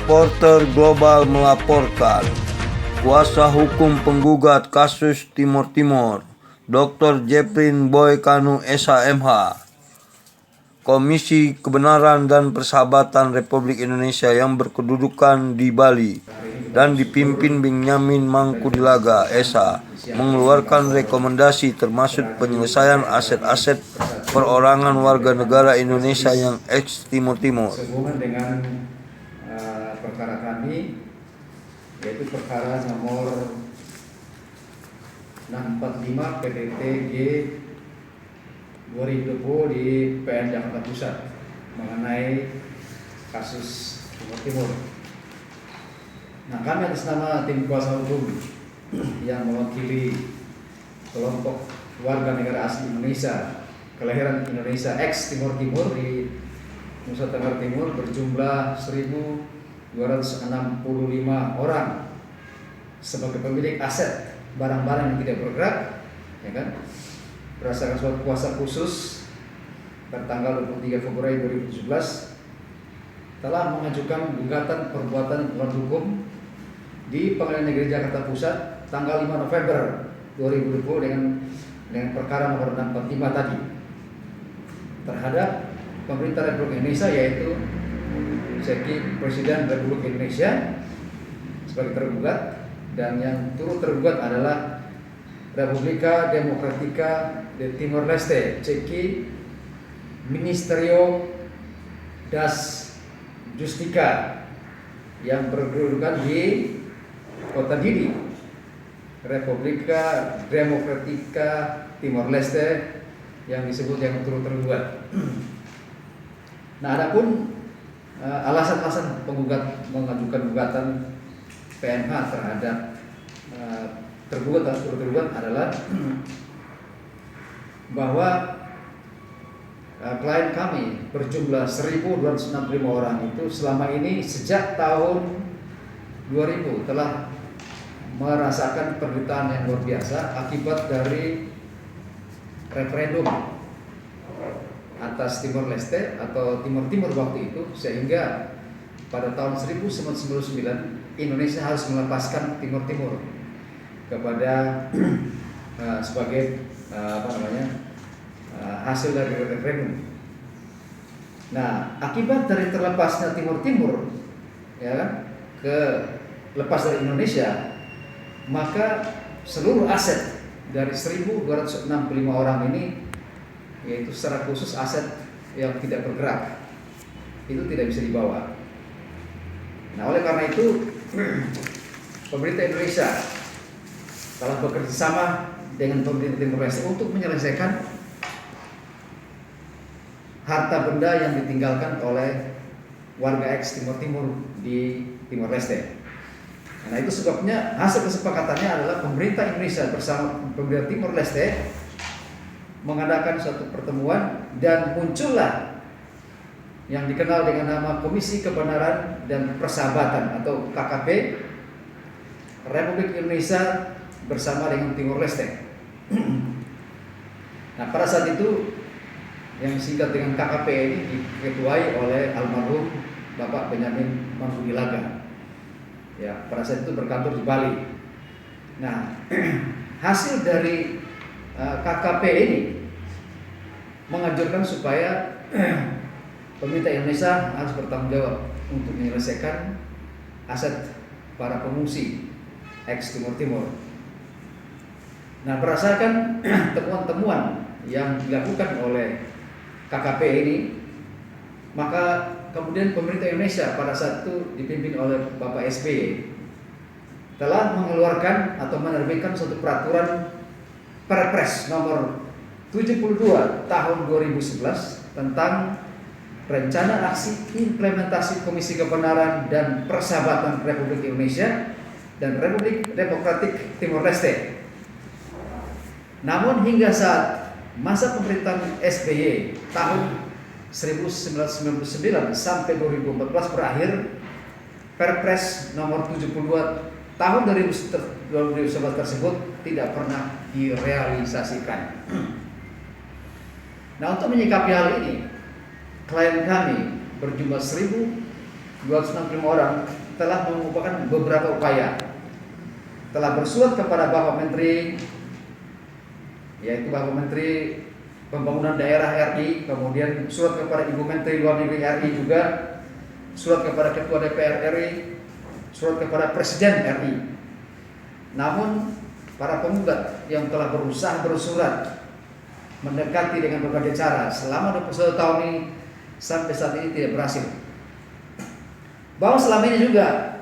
Reporter Global melaporkan, kuasa hukum penggugat kasus Timor Timur, Dr. Jeffrey Boy Kanu SHMH, Komisi Kebenaran dan Persahabatan Republik Indonesia yang berkedudukan di Bali dan dipimpin Benyamin Mangkudilaga SH mengeluarkan rekomendasi termasuk penyelesaian aset-aset perorangan warga negara Indonesia yang ex Timor Timur. Sehubungan dengan perkara kami, yaitu perkara nomor 645 PDT G 2020 di PN Jakarta Pusat mengenai kasus Timor Timur. Nah, kami atas nama tim kuasa hukum yang mewakili kelompok warga negara asli Indonesia, kelahiran Indonesia ex Timor Timur di Nusa Tenggara Timur berjumlah 1.265 orang sebagai pemilik aset barang-barang yang tidak bergerak, ya kan? Berdasarkan surat kuasa khusus bertanggal 23 Februari 2017 telah mengajukan gugatan perbuatan melawan hukum di Pengadilan Negeri Jakarta Pusat tanggal 5 November 2020 dengan perkara nomor 645 tadi terhadap pemerintah Republik Indonesia, yaitu Seki Presiden Republik Indonesia sebagai tergugat, dan yang turut tergugat adalah Republika Demokratika de Timor Leste, Ceki Ministerio das Justica yang berkedudukan di Kota Dili, Republika Demokratika Timor Leste yang disebut yang turut tergugat. Nah, adapun alasan-alasan penggugat mengajukan gugatan PNH terhadap tergugat atau turut tergugat adalah bahwa klien kami berjumlah 1.265 orang itu selama ini sejak tahun 2000 telah merasakan penderitaan yang luar biasa akibat dari referendum atas Timor Leste atau Timor Timur waktu itu, sehingga pada tahun 1999 Indonesia harus melepaskan Timor Timur kepada sebagai hasil dari referendum. Nah, akibat dari terlepasnya Timor Timur, ya kan, lepas dari Indonesia, maka seluruh aset dari 1.265 orang ini, yaitu secara khusus aset yang tidak bergerak, itu tidak bisa dibawa. Nah, oleh karena itu pemerintah Indonesia telah bekerja sama dengan pemerintah Timor Leste untuk menyelesaikan harta benda yang ditinggalkan oleh warga ex Timor Timur di Timor Leste. Nah, itu sebabnya hasil kesepakatannya adalah pemerintah Indonesia bersama pemerintah Timor Leste mengadakan suatu pertemuan dan muncullah yang dikenal dengan nama Komisi Kebenaran dan Persahabatan atau KKP Republik Indonesia bersama dengan Timor Leste. Nah, pada saat itu yang singkat dengan KKP ini diketuai oleh almarhum Bapak Benyamin Mangkudilaga. Ya, pada saat itu berkantor di Bali. Nah, hasil dari KKP ini menganjurkan supaya pemerintah Indonesia harus bertanggung jawab untuk menyelesaikan aset para pengungsi ex Timor Timur. Nah, berdasarkan temuan-temuan yang dilakukan oleh KKP ini, maka kemudian pemerintah Indonesia pada saat itu dipimpin oleh Bapak SBY telah mengeluarkan atau menerbitkan suatu peraturan Perpres nomor 72 tahun 2011 tentang rencana aksi implementasi Komisi Kebenaran dan Persahabatan Republik Indonesia dan Republik Demokratik Timor Leste. Namun hingga saat masa pemerintahan SBY tahun 1999 sampai 2014 berakhir, Perpres nomor 72 tahun 2011 tersebut tidak pernah direalisasikan. Nah, untuk menyikapi hal ini, klien kami berjumlah 1.265 265 orang telah mengumpulkan beberapa upaya, telah bersurat kepada Bapak Menteri, yaitu Bapak Menteri Pembangunan Daerah RI, kemudian surat kepada Ibu Menteri Luar Negeri RI juga, surat kepada Ketua DPR RI, surat kepada Presiden RI. Namun para penggugat yang telah berusaha bersurat mendekati dengan berbagai cara selama 21 tahun ini sampai saat ini tidak berhasil. Bahwa selama ini juga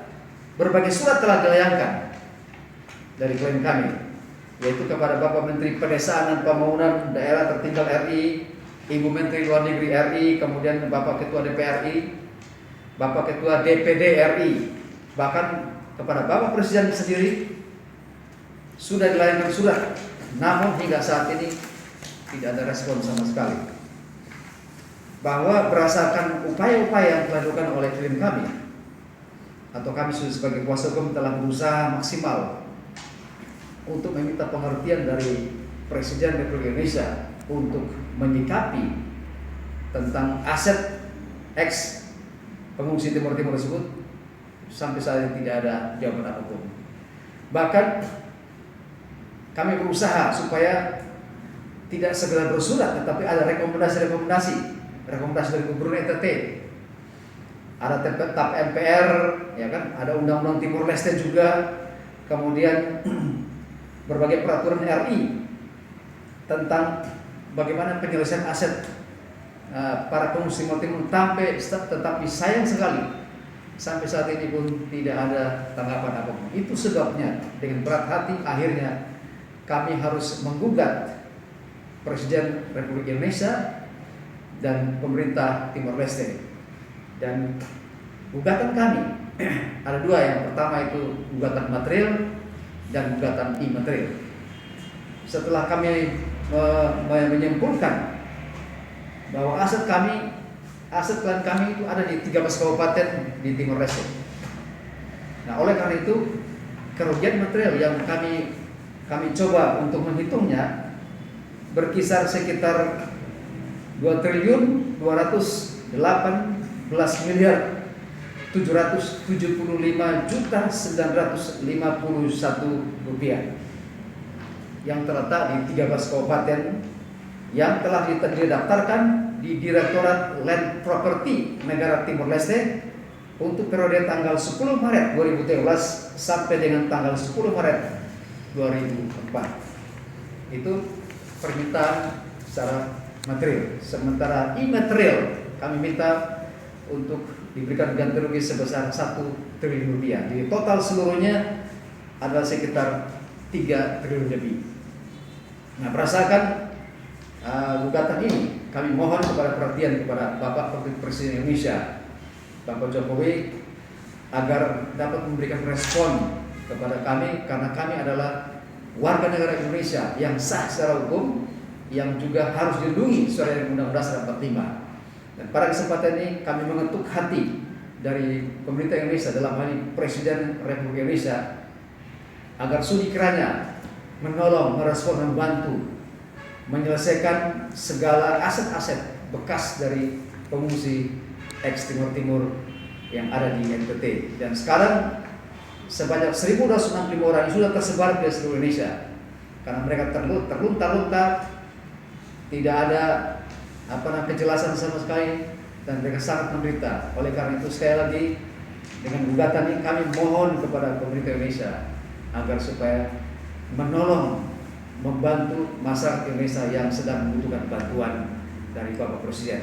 berbagai surat telah dilayangkan dari klien kami, yaitu kepada Bapak Menteri Pedesaan dan Pembangunan Daerah Tertinggal RI, Ibu Menteri Luar Negeri RI, kemudian Bapak Ketua DPR RI, Bapak Ketua DPD RI, bahkan kepada Bapak Presiden sendiri sudah dilayangkan surat. Namun hingga saat ini tidak ada respon sama sekali. Bahwa berdasarkan upaya-upaya yang telah dilakukan oleh klien kami, atau kami sebagai kuasa hukum telah berusaha maksimal untuk meminta pengertian dari Presiden Republik Indonesia untuk menyikapi tentang aset ex pengungsi Timur Timur tersebut, sampai saat ini tidak ada jawaban apapun. Bahkan kami berusaha supaya tidak segera bersurat, tetapi ada rekomendasi dari Gubernur NTT, ada TAP MPR, ya kan, ada Undang-Undang Timur Leste juga, kemudian berbagai peraturan RI tentang bagaimana penyelesaian aset para pengungsi Timur Timur, tetapi sayang sekali sampai saat ini pun tidak ada tanggapan apapun. Itu sebabnya dengan berat hati akhirnya kami harus menggugat Presiden Republik Indonesia dan pemerintah Timor Leste. Dan gugatan kami ada dua, yang pertama itu gugatan material dan gugatan imaterial. Setelah kami menyimpulkan bahwa aset klien kami itu ada di 13 kabupaten di Timor Leste. Nah, oleh karena itu kerugian material yang kami coba untuk menghitungnya berkisar sekitar 2.211.775.951 rupiah yang terletak di 13 kabupaten yang telah didaftarkan di Direktorat Land Property Negara Timor Leste untuk periode tanggal 10 Maret 2013 sampai dengan tanggal 10 Maret 2004. Itu permintaan secara material. Sementara imaterial kami minta untuk diberikan ganti rugi sebesar 1 triliun rupiah. Jadi total seluruhnya adalah sekitar 3 triliun lebih. Nah, berdasarkan gugatan ini, kami mohon kepada perhatian kepada Bapak Presiden Indonesia, Bapak Jokowi, agar dapat memberikan respon kepada kami, karena kami adalah warga negara Indonesia yang sah secara hukum, yang juga harus dilindungi sesuai Undang-Undang Dasar 45. Dan pada kesempatan ini kami mengetuk hati dari pemerintah Indonesia, dalam hal ini Presiden Republik Indonesia, agar sudi kiranya menolong, merespon, membantu menyelesaikan segala aset-aset bekas dari pengungsi ex Timur Timur yang ada di NTT. Dan sekarang sebanyak 1.265 orang yang sudah tersebar di seluruh Indonesia, karena mereka terlunta-lunta, tidak ada kejelasan sama sekali, dan mereka sangat menderita. Oleh karena itu, sekali lagi dengan gugatan ini kami mohon kepada pemerintah Indonesia agar supaya menolong, membantu masyarakat Indonesia yang sedang membutuhkan bantuan dari Bapak Presiden.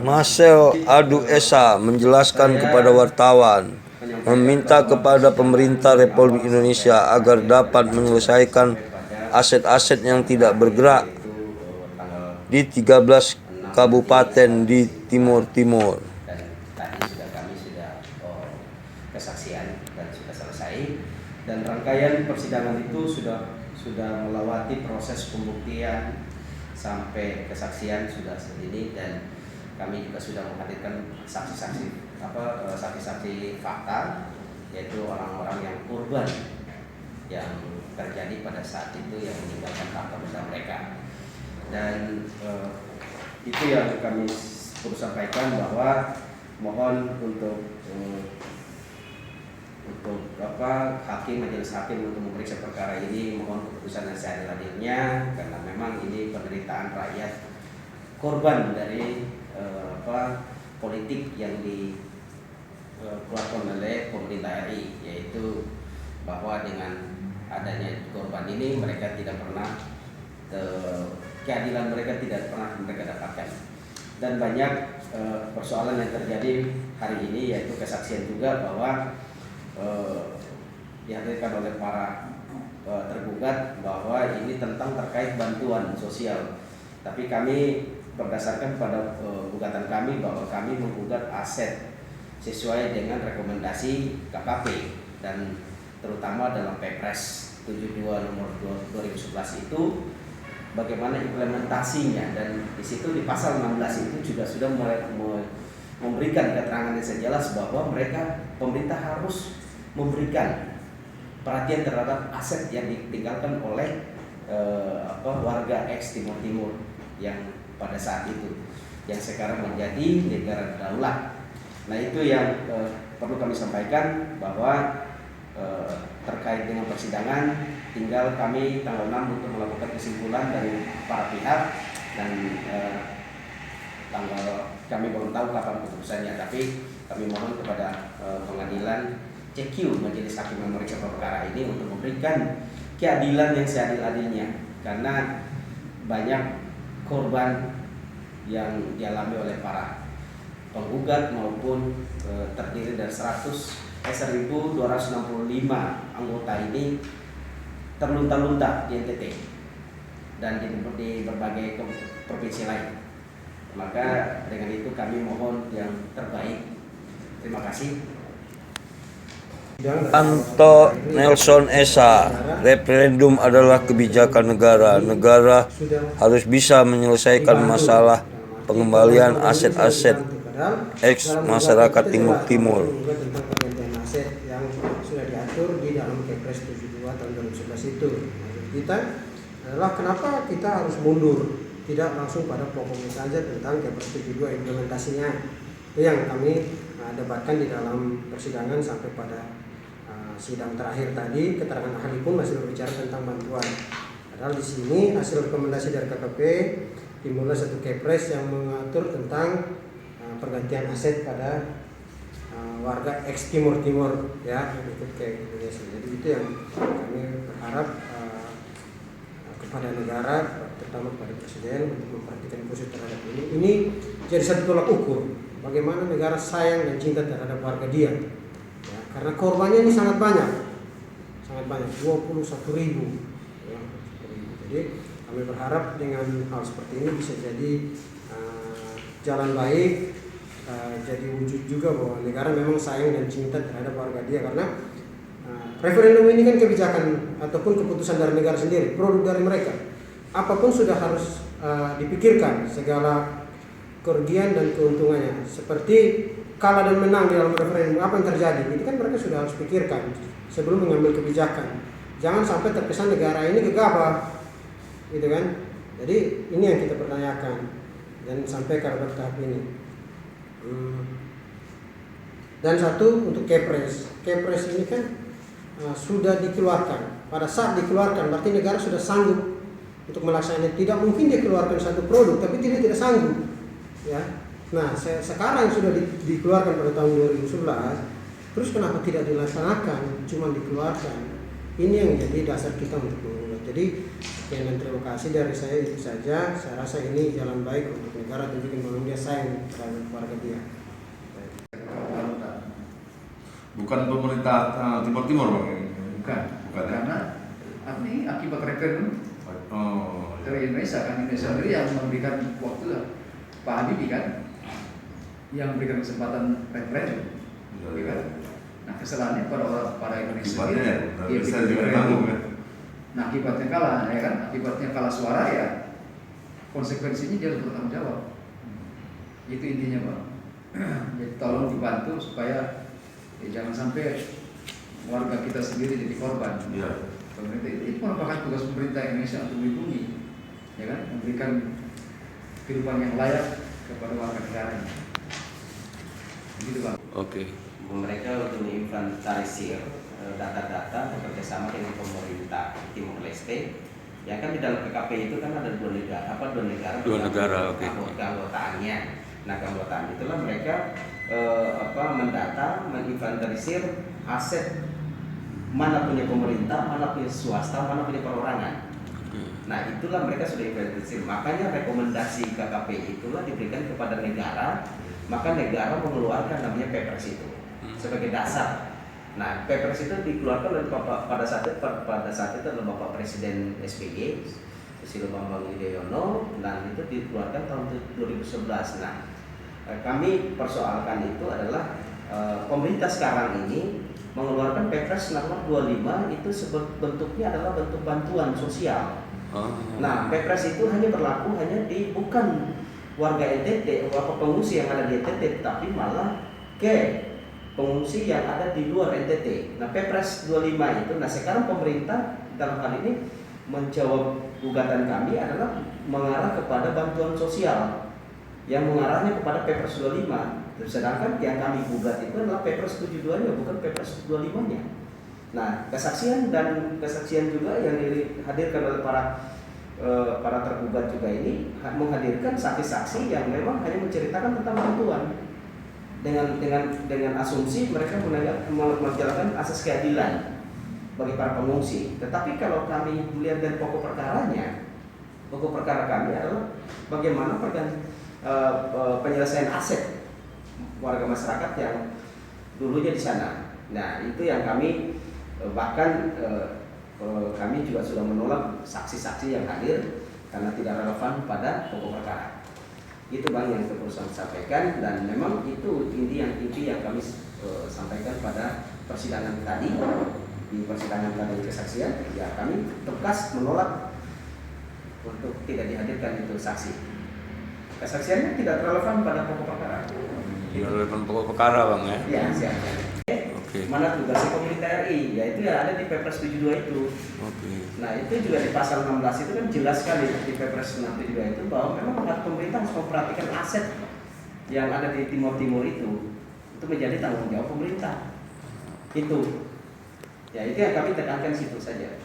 Marcel Adu Esa menjelaskan kepada wartawan, meminta kepada pemerintah Republik Indonesia agar dapat menyelesaikan aset-aset yang tidak bergerak di 13 kabupaten di Timur Timur. Dan tadi kami sudah kesaksian dan sudah selesai, dan rangkaian persidangan itu sudah melewati proses pembuktian sampai kesaksian sudah ini, dan kami juga sudah menghadirkan saksi-saksi fakta, yaitu orang-orang yang korban yang terjadi pada saat itu, yang meninggalkan harta benda mereka. Dan itu yang kami perlu sampaikan, bahwa mohon untuk hakim, majelis hakim untuk memeriksa perkara ini, mohon keputusan yang seadil-adilnya, karena memang ini penderitaan rakyat korban dari politik yang dikeluarkan oleh pemerintah RI, yaitu bahwa dengan adanya korban ini mereka tidak pernah keadilan mereka tidak pernah mereka dapatkan, dan banyak persoalan yang terjadi hari ini, yaitu kesaksian juga bahwa dihadirkan oleh para tergugat bahwa ini tentang terkait bantuan sosial, tapi kami berdasarkan pada gugatan kami bahwa kami menggugat aset sesuai dengan rekomendasi KKP dan terutama dalam Perpres 72 nomor 2011 itu bagaimana implementasinya, dan di situ di pasal 16 itu juga sudah memberikan keterangan yang jelas bahwa pemerintah harus memberikan perhatian terhadap aset yang ditinggalkan oleh warga ex Timur Timur yang pada saat itu, yang sekarang menjadi negara daulat. Nah, itu yang perlu kami sampaikan, bahwa terkait dengan persidangan tinggal kami tanggal 6 untuk melakukan kesimpulan dari para pihak, dan tanggal kami belum tahu kapan keputusannya, tapi kami mohon kepada pengadilan CQ, Majelis Hakim yang memeriksa perkara ini, untuk memberikan keadilan yang seadil-adilnya, karena banyak korban yang dialami oleh para penggugat maupun terdiri dari 1.265 anggota ini terlunta-lunta di NTT dan di berbagai provinsi lain. Maka dengan itu kami mohon yang terbaik. Terima kasih. Anto Nelson Esa, referendum adalah kebijakan negara. Negara harus bisa menyelesaikan masalah pengembalian aset-aset ex masyarakat Timur Timur. Tentang pengembalian aset yang sudah diatur di dalam Kepres 72 tahun 2011 itu. Maksud kita adalah kenapa kita harus mundur, tidak langsung pada pokoknya saja tentang Kepres 72 implementasinya. Itu yang kami debatkan di dalam persidangan sampai pada sidang terakhir tadi. Keterangan ahli pun masih berbicara tentang bantuan. Padahal di sini hasil rekomendasi dari KKP timbullah satu Kepres yang mengatur tentang pergantian aset pada warga ex Timur Timur, ya, ikut ke Indonesia. Jadi itu yang kami berharap kepada negara, terutama kepada Presiden, untuk memperhatikan khusus terhadap ini. Ini jadi satu tolak ukur bagaimana negara sayang dan cinta terhadap warga dia. Ya, karena korbannya ini sangat banyak, 21.000. Ya, jadi kami berharap dengan hal seperti ini bisa jadi jalan baik, jadi wujud juga bahwa negara memang sayang dan cinta terhadap warga dia, karena referendum ini kan kebijakan ataupun keputusan dari negara sendiri, produk dari mereka. Apapun sudah harus dipikirkan segala kerugian dan keuntungannya. Seperti kalah dan menang di dalam referendum, apa yang terjadi? Itu kan mereka sudah harus pikirkan sebelum mengambil kebijakan. Jangan sampai terkesan negara ini gegabah, gitu kan? Jadi ini yang kita pertanyakan dan sampai ke tahap ini. Dan satu untuk Kepres ini kan sudah dikeluarkan. Pada saat dikeluarkan berarti negara sudah sanggup untuk melaksanakan. Tidak mungkin dia keluarkan satu produk tapi tidak sanggup, ya. Nah, sekarang sudah dikeluarkan pada tahun 2011, terus kenapa tidak dilaksanakan, cuma dikeluarkan? Ini yang jadi dasar kita untuk menggugat. Jadi sekian dan terima kasih dari saya, itu saja. Saya rasa ini jalan baik untuk negara tunjukin bahwa dia sayang terhadap warga dia. Bukan pemerintah Timur Timur, Bang? Bukan. Karena ini akibat referendum dari Indonesia kan, Indonesia sendiri yang memberikan waktu Pak Habibie kan, yang memberikan kesempatan referendum, ya kan? Nah, kesalahannya pada Indonesia sendiri. Nah, akibatnya kalah, ya kan? Akibatnya kalah suara, ya konsekuensinya dia harus bertanggung jawab. Itu intinya, Pak. Jadi tolong dibantu supaya jangan sampai warga kita sendiri jadi korban. Ya. Pemerintah itu merupakan tugas pemerintah Indonesia untuk melindungi, ya kan, memberikan kehidupan yang layak kepada warga negaranya. Gitu Bang. Oke. Mereka untuk menginventarisir data-data bekerjasama dengan pemerintah Timor Leste. Ya kan di dalam PKP itu kan ada dua negara Oke. keanggotaannya. Nah, keanggotaan itulah mereka mendata, menginventarisir aset mana punya pemerintah, mana punya swasta, mana punya perorangan. Nah, itulah mereka sudah inventarisir. Makanya rekomendasi KKP itulah diberikan kepada negara, maka negara mengeluarkan namanya Pepres itu sebagai dasar. Nah, Pepres itu dikeluarkan oleh pada saat itu adalah Bapak Presiden SBY, Susilo Bambang Yudhoyono, dan itu dikeluarkan tahun 2011. Nah, kami persoalkan itu adalah pemerintah sekarang ini mengeluarkan Pepres nomor 25 itu bentuknya adalah bentuk bantuan sosial. Nah, Pepres itu hanya berlaku di bukan warga NTT atau pengungsi yang ada di NTT, tapi malah ke pengungsi yang ada di luar NTT. Nah, Pepres 25 itu, nah sekarang pemerintah dalam hal ini menjawab gugatan kami adalah mengarah kepada bantuan sosial yang mengarahnya kepada Pepres 25. Sedangkan yang kami gugat itu adalah Pepres 72-nya, bukan Pepres 25-nya. Nah, kesaksian juga yang dihadirkan oleh para tergugat juga ini menghadirkan saksi-saksi yang memang hanya menceritakan tentang bantuan dengan asumsi mereka menjalankan asas keadilan bagi para pengungsi. Tetapi kalau kami melihat dari pokok perkara kami adalah bagaimana penyelesaian aset warga masyarakat yang dulunya di sana. Nah, itu yang kami bahkan kami juga sudah menolak saksi-saksi yang hadir karena tidak relevan pada pokok perkara. Itu Bang yang perlu saya sampaikan, dan memang itu inti yang kami sampaikan pada persidangan tadi. Di persidangan tadi kesaksian, ya kami tegas menolak untuk tidak dihadirkan itu saksi. Kesaksiannya tidak relevan pada pokok perkara. Relevan pokok perkara Bang ya. Ya, siap. Oke. Mana tugasnya pemerintah RI, yaitu yang ada di Pepres 72 itu. Oke. Nah, itu juga di pasal 16 itu kan jelas sekali di Pepres 72 itu bahwa memang pemerintah harus memperhatikan aset yang ada di Timur itu menjadi tanggung jawab pemerintah. Itu. Ya, itu yang kami tekankan situ saja.